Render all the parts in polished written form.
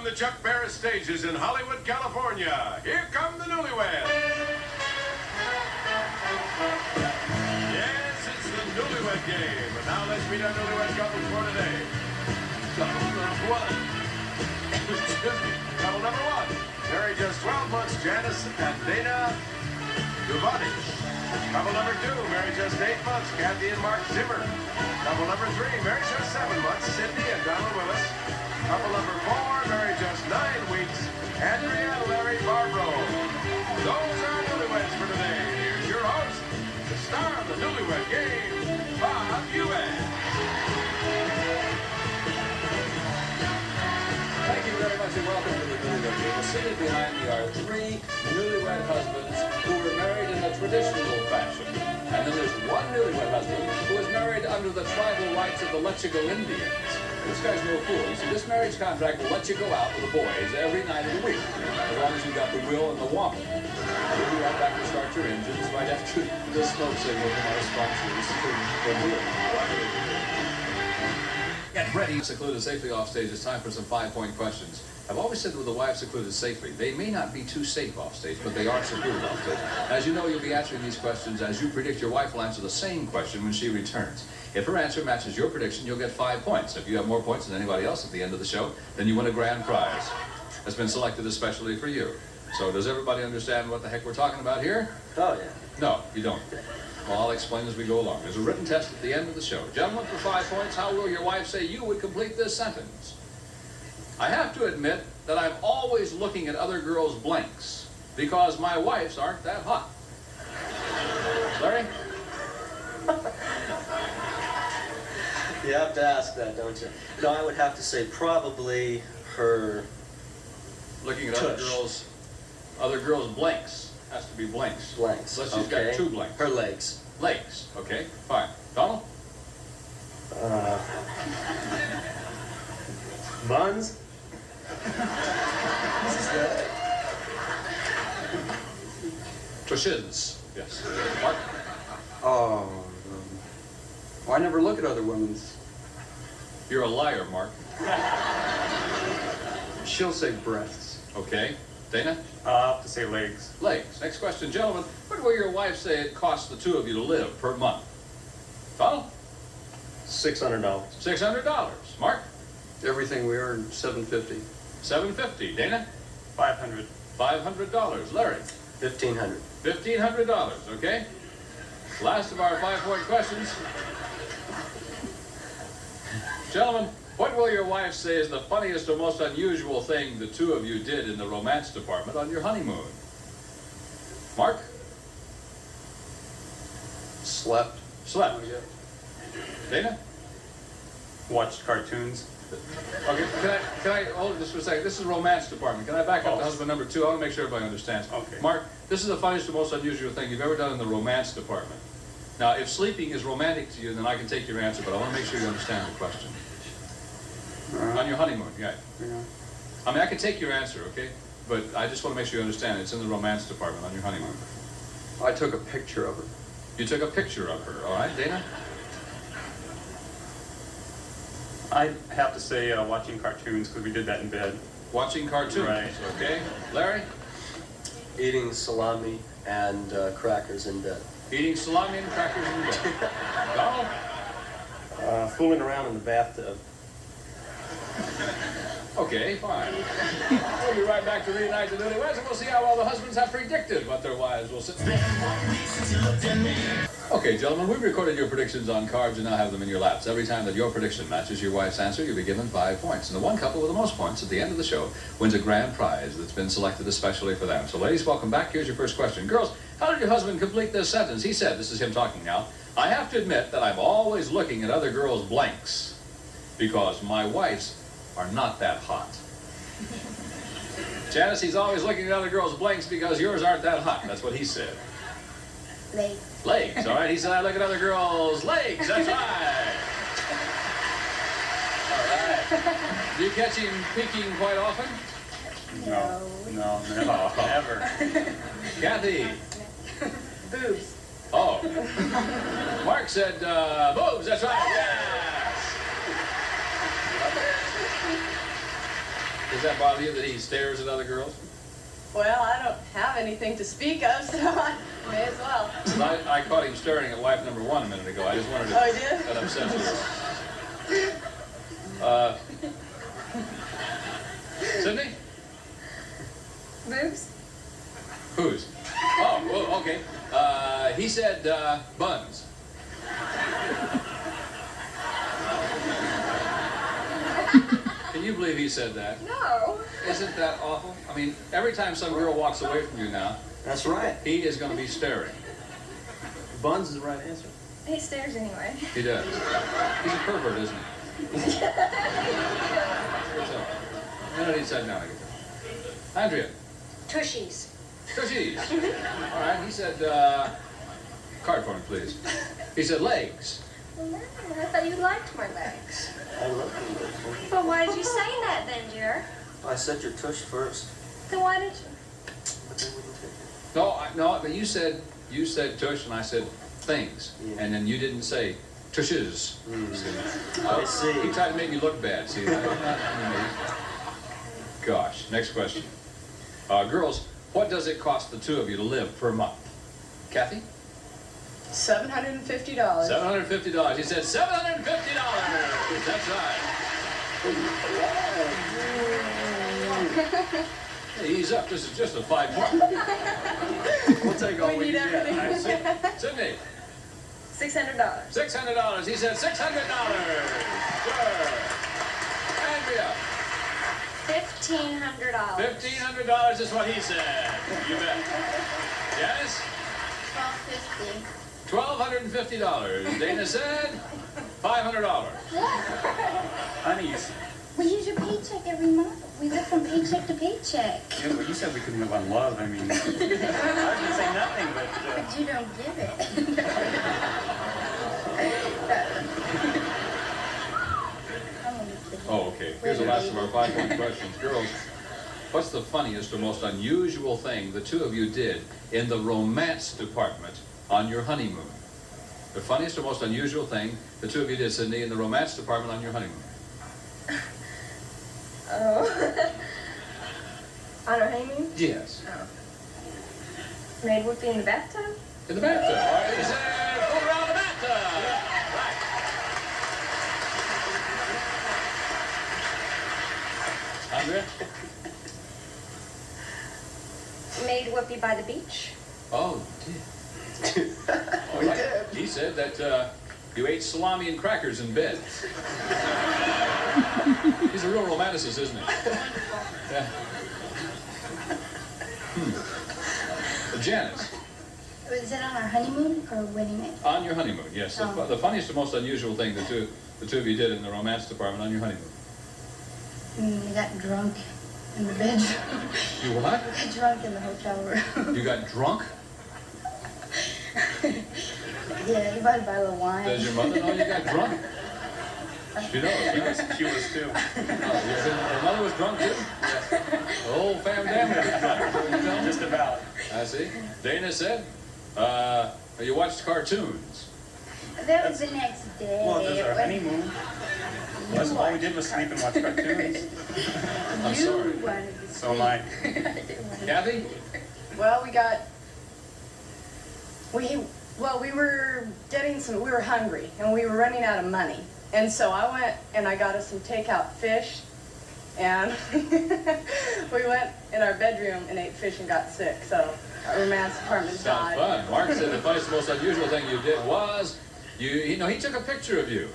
From the Chuck Barris stages in Hollywood, California, here come the Newlyweds. Yes, it's the Newlywed Game. And now let's meet our Newlywed couples for today. Couple number one. Couple number one. Married just 12 months, Janice and Dana Duvanish. Couple number two, married just 8 months, Kathy and Mark Zimmer. Couple number three, married just 7 months, Cindy and Donald Willis. Couple number four, married just 9 weeks, Andrea and Larry Barbro. Those are our Newlyweds for today. Here's your host, the star of the Newlywed Game, Bob Ewing. Thank you very much and welcome to the Newlywed Game. Seated behind me are 3 newlywed husbands who were married in the traditional fashion. And then there's one newlywed husband who was married under the tribal rights of the Letchigo Indians. This guy's no fool. You see, this marriage contract will let you go out with the boys every night of the week, as long as you got the will and the want. You'll be right back to start your engines right after the smoke signal from our sponsors. Get ready. Secluded safely off stage. It's time for some 5-point questions. I've always said with the wives secluded safely, they may not be too safe off stage, but they are secluded off stage. As you know, you'll be answering these questions as you predict your wife will answer the same question when she returns. If her answer matches your prediction, you'll get 5 points. If you have more points than anybody else at the end of the show, then you win a grand prize. That's been selected especially for you. So does everybody understand what the heck we're talking about here? Oh, yeah. No, you don't. Well, I'll explain as we go along. There's a written test at the end of the show. Gentlemen, for 5 points, how will your wife say you would complete this sentence? I have to admit that I'm always looking at other girls' blanks because my wives aren't that hot. Larry? You have to ask that, don't you? No, I would have to say probably her... Looking at other girls' blanks. Has to be blanks. Blanks. Unless she's got 2 blanks. Her legs. Legs. Okay, fine. Donald? Buns? Tushes. Yes. Mark? Oh, well, I never look at other women's. You're a liar, Mark. She'll say breasts. Okay. Dana? I'll have to say legs. Legs. Next question, gentlemen. What will your wife say it costs the 2 of you to live per month? Donald? $600. $600. Mark? Everything we earn, $750. $750. Dana? $500. $500. Larry? $1,500. $1,500. Okay. Last of our 5-point questions. Gentlemen, what will your wife say is the funniest or most unusual thing the 2 of you did in the romance department on your honeymoon? Mark? Slept. Slept. Oh, yeah. Dana? Watched cartoons. Okay, can I hold this for a second? This is romance department. Can I back up to husband number 2? I want to make sure everybody understands. Okay. Mark, this is the funniest or most unusual thing you've ever done in the romance department. Now, if sleeping is romantic to you, then I can take your answer, but I want to make sure you understand the question. On your honeymoon, yeah. Yeah. I mean, I can take your answer, okay? But I just want to make sure you understand it's in the romance department on your honeymoon. I took a picture of her. You took a picture of her, all right, Dana? I'd have to say watching cartoons because we did that in bed. Watching cartoons, Right. okay? Larry? Eating salami and crackers in bed. Eating salami and crackers in bed. Donald? Fooling around in the bathtub. Okay, fine. We'll be right back to reunite the newlyweds, and we'll see how well the husbands have predicted what their wives will say. Okay, gentlemen, we've recorded your predictions on cards and now have them in your laps. Every time that your prediction matches your wife's answer, you'll be given 5 points. And the one couple with the most points at the end of the show wins a grand prize that's been selected especially for them. So, ladies, welcome back. Here's your first question. Girls, how did your husband complete this sentence? He said, this is him talking now, I have to admit that I'm always looking at other girls' blanks because my wife's are not that hot. Janice, he's always looking at other girls' blanks because yours aren't that hot. That's what he said. Legs. Legs, all right. He said, I look at other girls' legs. That's right. All right. Do you catch him peeking quite often? No, never. Kathy? Boobs. Oh. Mark said, boobs. That's right. Yes. Does that bother you that he stares at other girls? Well, I don't have anything to speak of, so I may as well. 'Cause I caught him staring at wife number 1 a minute ago. I just wondered if Oh, you did? that upsets you. Sydney? Boobs? Whose? Oh, well, okay. He said buns. Can you believe he said that? No. Isn't that awful? I mean, every time some girl walks away from you now, That's right. he is going to be staring. Buns is the right answer. He stares anyway. He does. He's a pervert, isn't he? What's up? No, he said no. Andrea. Tushies. Tushies. All right, he said, card for me, please. He said legs. Well, no, I thought you liked my legs. I love you. But why did you say that then, dear? I said your tush first, Then why did you? but they wouldn't take it. No, but you said tush, and I said things. Yeah. And then you didn't say tushes. I see. He tried to make me look bad, see? Gosh, next question. Girls, what does it cost the two of you to live per month? Kathy? $750. $750. He said $750. That's right. Hey, ease up. This is just a 5 point. We'll take all We we need can get. everything. Sydney? $600. $600. He said $600. Sure. Andrea? $1,500. $1,500 is what he said. You bet. Yes? $1,250. $1,250. Dana said $500. Honeys. We use your paycheck every month. We live from paycheck to paycheck. Yeah, but you said we couldn't live on love. I mean, I was going to say nothing, but... But you don't give it. Oh, okay. Here's the last of our 5-point questions. Girls, what's the funniest or most unusual thing the two of you did in the romance department on your honeymoon? The funniest or most unusual thing the two of you did, Sydney, in the romance department on your honeymoon? Oh. On our honeymoon? Yes. Made whoopee in the bathtub? In the bathtub. All right, he said, go around the bathtub. Right. Andrea? Made whoopee by the beach. Oh, you did. Oh, right. He said that you ate salami and crackers in bed. He's a real romanticist, isn't he? Yeah. Janice, Was it on our honeymoon or wedding night? on your honeymoon, yes. The funniest or most unusual thing the two of you did in the romance department on your honeymoon. We got drunk in the bedroom. You what? Got drunk in the hotel room. You got drunk? Yeah, everybody buy a little wine. Does your mother know you got drunk? She knows. Yes. She was too. Her mother was drunk too? Yes. The whole family was drunk. You know? Just about. I see. Dana said, you watched cartoons. That was the next day. Well, there's our honeymoon. That's all we did was sleep and watch cartoons. I'm sorry. Wanted to So am I. Kathy? Well, we were hungry and we were running out of money. And so I went and I got us some takeout fish and we went in our bedroom and ate fish and got sick. So our romance department Sounds died. fun. Mark said the funniest, most unusual thing you did was, he took a picture of you.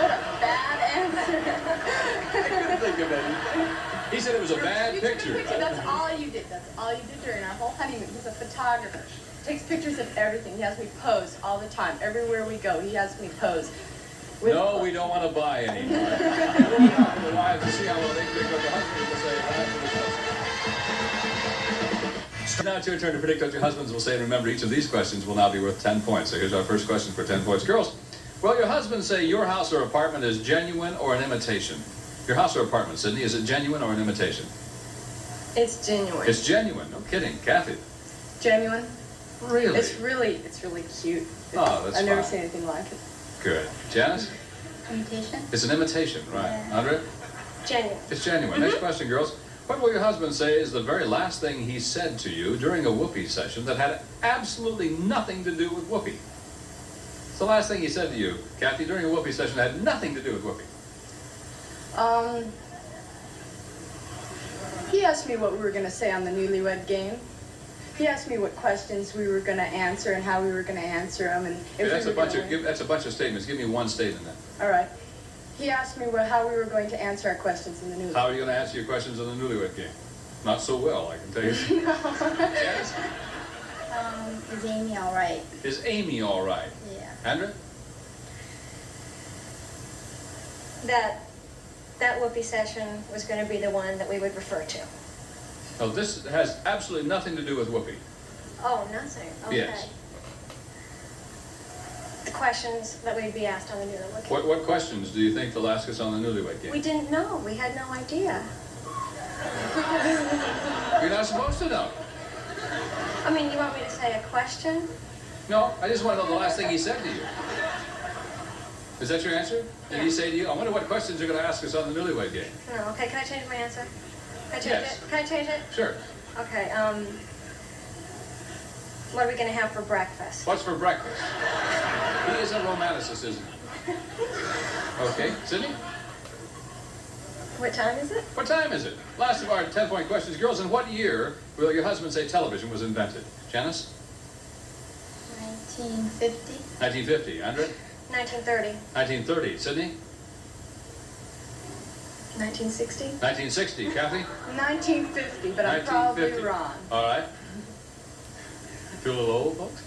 What a bad answer. I couldn't think of any. He said it was a bad You took a picture. picture. That's all you did. That's all you did during our whole honeymoon. He's a photographer. Takes pictures of everything. He has me pose all the time. Everywhere we go, he has me pose. No, we don't want to buy any. We'll talk to the wives and see how well they predict what the husbands will say. Now it's your turn to predict what your husbands will say. And remember, each of these questions will now be worth 10 points. So here's our first question for 10 points. Girls, will your husband say your house or apartment is genuine or an imitation? Your house or apartment, Sydney, is it genuine or an imitation? It's genuine. It's genuine. No kidding. Kathy? Genuine. Really? It's really cute. Oh, that's I've never fine. seen anything like it. Good. Janice? Imitation? It's an imitation, right. Yeah. Andrea? Genuine. It's genuine. Next question, girls. What will your husband say is the very last thing he said to you during a whoopee session that had absolutely nothing to do with whoopee? It's the last thing he said to you, Kathy, during a whoopee session that had nothing to do with whoopee. He asked me what we were going to say on the Newlywed Game. He asked me what questions we were going to answer and how we were going to answer them. And if That's we a were bunch gonna of win. that's a bunch of statements. Give me one statement then. All right. He asked me how we were going to answer our questions in the Newlywed. How are you going to answer your questions in the Newlywed Game? Not so well, I can tell you. Yes. Is Amy all right? Is Amy all right? Yeah. Andrea? That whoopee session was going to be the one that we would refer to. Oh, this has absolutely nothing to do with whoopee. Oh, nothing. Okay. Yes. The questions that we'd be asked on the Newlywed Game. What questions do you think they'll ask us on the Newlywed Game? We didn't know. We had no idea. You're not supposed to know. I mean, you want me to say a question? No, I just want to know the last thing he said to you. Is that your answer? Did he Yeah. say to you, I wonder what questions you're going to ask us on the Newlywed Game? No. Okay, can I change my answer? Can I change Yes. it? Can I change it? Sure. Okay, what are we going to have for breakfast? What's for breakfast? He is a romanticist, isn't he? Okay, Sydney? What time is it? What time is it? Last of our 10-point questions. Girls, in what year will your husband say television was invented? Janice? 1950. 1950. Andrea? 1930. 1930. Sydney? 1960. 1960. Kathy? 1950, but I'm probably 1950. wrong. All right. Feel a little old, folks?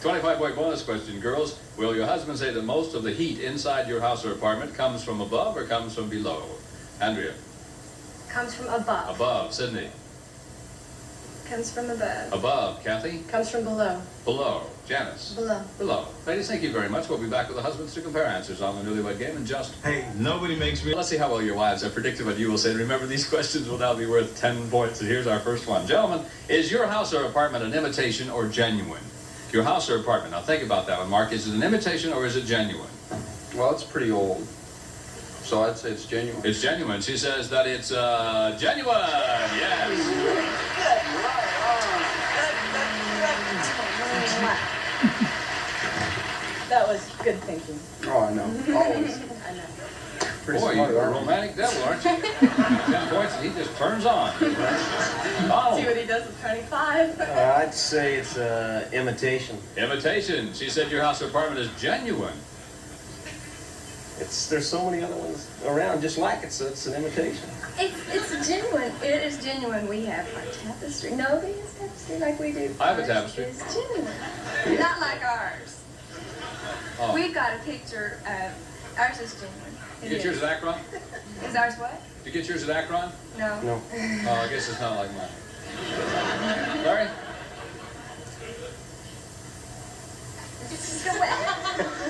25-point bonus question. Girls, will your husband say that most of the heat inside your house or apartment comes from above or comes from below? Andrea? Comes from above. Above. Sydney? Comes from above. Above. Kathy? Comes from below. Below. Janice? Below. Below. Ladies, thank you very much. We'll be back with the husbands to compare answers on the Newlywed Game in just... Hey, nobody makes me... Let's see how well your wives have predicted what you will say. Remember, these questions will now be worth 10 points. And here's our first one. Gentlemen, is your house or apartment an imitation or genuine? Your house or apartment. Now think about that one, Mark. Is it an imitation or is it genuine? Well, it's pretty old, so I'd say it's genuine. It's genuine. She says that it's genuine. Yes. That was good thinking. Oh, I know. Always. I know. Pretty Boy, smart, you're a aren't you? romantic devil, aren't you? 10 points and he just turns on. See Donald. what he does with 25. I'd say it's imitation. Imitation. She said your house or apartment is genuine. There's so many other ones around just like it, so it's an imitation. It's genuine. It is genuine. We have our tapestry. Nobody has tapestry like we do. I have a Ours tapestry. is genuine. Not like ours. Oh. We've got a picture of ours is genuine. You get yours at Akron? Is ours what? You get yours at Akron? No. No. Oh, I guess it's not like mine. Larry?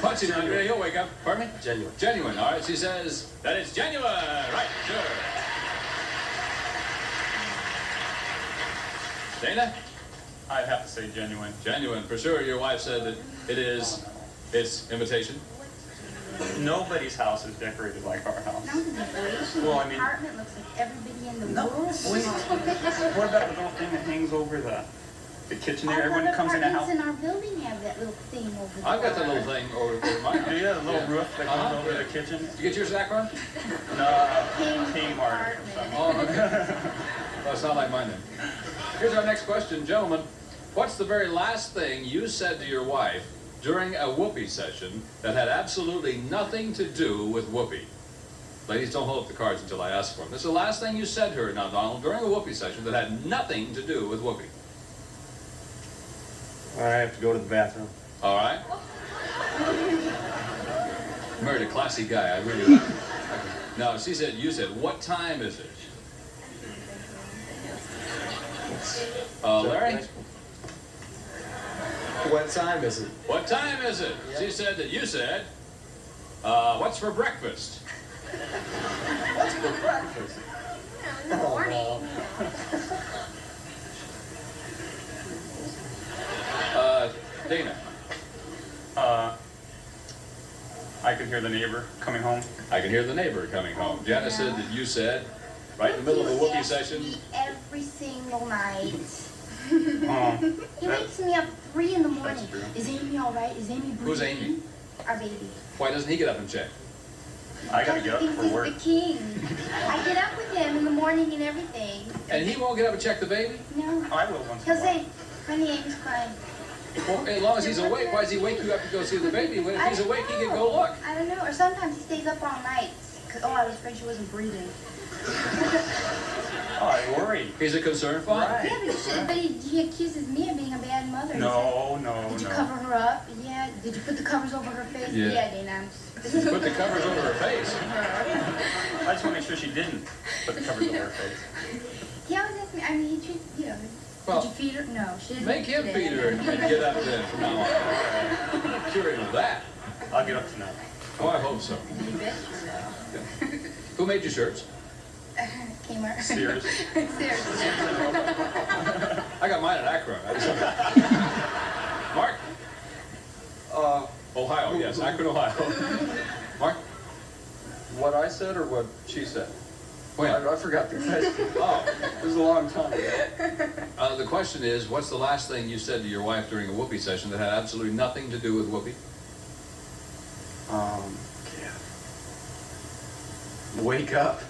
Punch it, Andrea. You'll wake up. Pardon me? Genuine. Genuine. All right. She says that it's genuine. Right. Sure. Dana? I'd have to say genuine. Genuine. For sure. Your wife said that it's imitation. Nobody's house is decorated like our house. No, the decoration. Well, I The mean- apartment looks like everybody in the No, world. wait. What about the little thing that hangs over the kitchen there? Everyone comes in a house. All the apartments in our building have that little thing over there. I've got that little thing over my house. Yeah, the little Yeah. roof that Uh-huh. goes over the kitchen. Did you get yours at Akron? No, King Kmart or apartment. something. Oh, okay. Well, it's not like mine then. Here's our next question. Gentlemen, what's the very last thing you said to your wife during a whoopee session that had absolutely nothing to do with whoopee? Ladies, don't hold up the cards until I ask for them. This is the last thing you said to her now, Donald, during a whoopee session that had nothing to do with whoopee. I have to go to the bathroom. All right? Married a classy guy. I really like it. No, you said, what time is it? Larry? What time is it? What time is it? She said that you said, what's for breakfast? What's for breakfast? In the morning. Dana. I could hear hear the neighbor coming home. I can hear the neighbor coming home. Janice said that you said, right in the middle of a whoopee session. Every single night. Oh, He wakes me up 3 in the morning. That's true. Is Amy all right? Is Amy breathing? Who's Amy? Our baby. Why doesn't he get up and check? I gotta get up Because for he's work. the king. I get up with him in the morning and everything. And he won't get up and check the baby? No. I will once in He'll a while. say, honey, Amy's crying. Well, as long as he's awake, why does he wake you up to go see the baby? When if he's awake, he can go look. I don't know. Or sometimes he stays up all night. Oh, I was afraid she wasn't breathing. Oh, I worry. He's a concerned father. Right. Yeah, but he accuses me of being a bad mother. He No, said, Did you no. cover her up? Yeah. Did you put the covers over her face? Yeah. Dana. Put the covers over her face. I just want to make sure she didn't put the covers over her face. He always asks me, I mean, he treats, Well, did you feed her? No, she didn't. Make him feed her and get up then from now on. Cure him of that. I'll get up tonight. Oh, I hope so. You bet you will. Who made your shirts? Kmart. Sears. Seriously. I got mine at Akron. Mark? Ohio, yes. Akron, Ohio. Mark? What I said or what she said? When? I forgot the question. Oh, It was a long time ago. the question is, what's the last thing you said to your wife during a whoopee session that had absolutely nothing to do with whoopee? Wake up.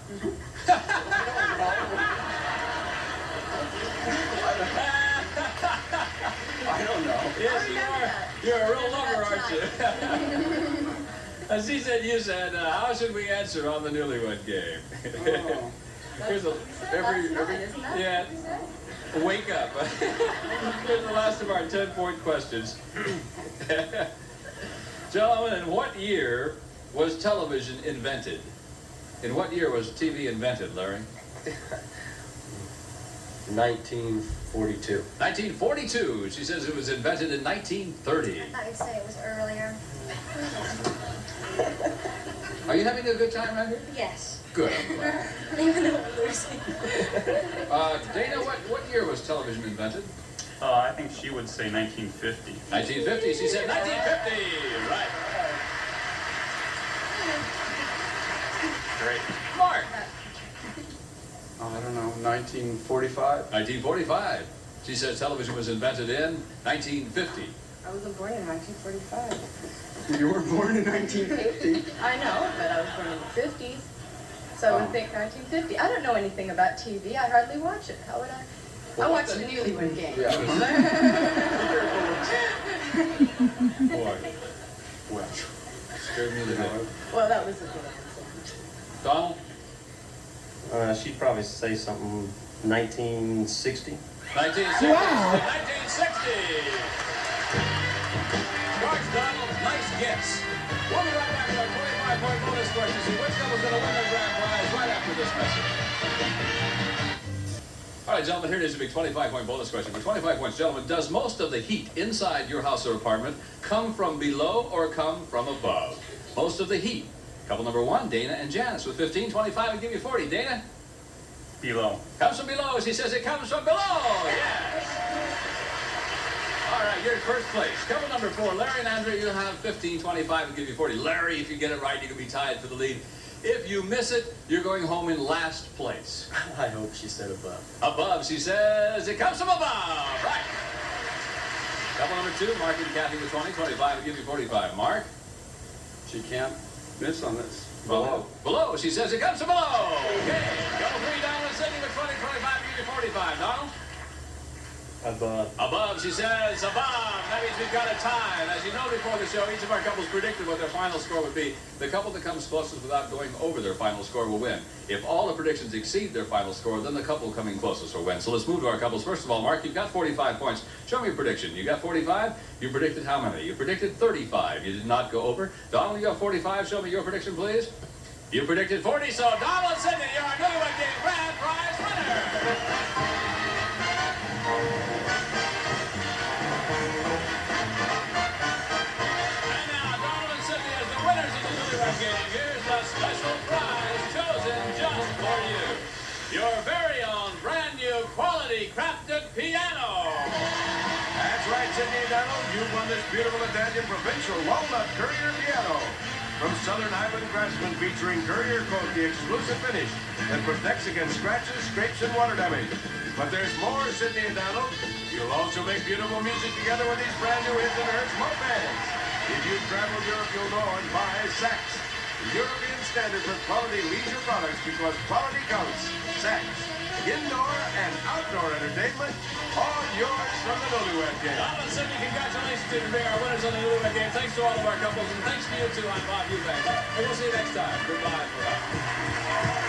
I don't know. Yes, you are. You're a real lover, aren't you? As he said, you said, how should we answer on the Newlywed Game? Oh. Here's a, every, Isn't that yeah, what you said? wake up. Here's the last of our 10-point questions. Gentlemen, in what year was television invented? In what year was TV invented, Larry? 1942. 1942. She says it was invented in 1930. I thought you'd say it was earlier. Are you having a good time right here? Yes. Good. I'm glad. Even though we're losing. Dana, what year was television invented? I think she would say 1950. 1950. She said 1950. Right. Great. Mark. I don't know, 1945? 1945. She says television was invented in 1950. I wasn't born in 1945. You were born in 1950? I know, but I was born in the 50s. So I would think 1950. I don't know anything about TV. I hardly watch it. How would I? I watch the Newlywed Game. Yeah. Boy. Well, scared me to death. Well, that was a good answer. Donald? She'd probably say something 1960. 1960. Wow. 1960. George Donald, nice guess. We'll be right back with our 25-point bonus question. See which couple's going to win the grand prize right after this message. All right, gentlemen, here it is, a big 25-point bonus question. For 25 points, gentlemen, does most of the heat inside your house or apartment come from below or come from above? Most of the heat. Couple number one, Dana and Janice with 15. 25 and give you 40. Dana? Below. Comes from below. She says it comes from below. Yes. All right, you're in first place. Couple number four, Larry and Andrea, you have 15, 25, and give you 40. Larry, if you get it right, you can be tied for the lead. If you miss it, you're going home in last place. I hope she said above. Above, she says, it comes from above. Right. Couple number two, Mark and Kathy with 20, 25, and give you 45. Mark? She can't miss on this. Below. Below, she says it comes from below. Okay. Couple three, Donald and Sidney with 20, 25, and give you 45. Donald? Above. Above, she says, above. That means we've got a tie. And as you know, before the show, each of our couples predicted what their final score would be. The couple that comes closest without going over their final score will win. If all the predictions exceed their final score, then the couple coming closest will win. So let's move to our couples. First of all, Mark, you've got 45 points. Show me your prediction. You got 45. You predicted how many? You predicted 35. You did not go over. Donald, you got 45. Show me your prediction, please. You predicted 40. So Donald and Sidney, you're our Newlywed Game grand prize winner. Here's the special prize chosen just for you. Your very own brand new quality crafted piano. That's right, Sidney and Donald. You've won this beautiful Italian provincial walnut courier piano. from Southern Highland Craftsman featuring Courier Coat, the exclusive finish that protects against scratches, scrapes, and water damage. But there's more, Sydney and Donald. You'll also make beautiful music together with these brand new His and Hers mopeds. If you've traveled Europe, you'll know and buy Saks. European standard for quality leisure products because quality counts. Saks. Indoor and outdoor entertainment, all yours from the Newlywed Game. Lama and Sydney, congratulations to being our winners on the Newlywed Game. Thanks to all of our couples, and thanks to you too. I'm Bob Eubanks. And we'll see you next time. Goodbye for now.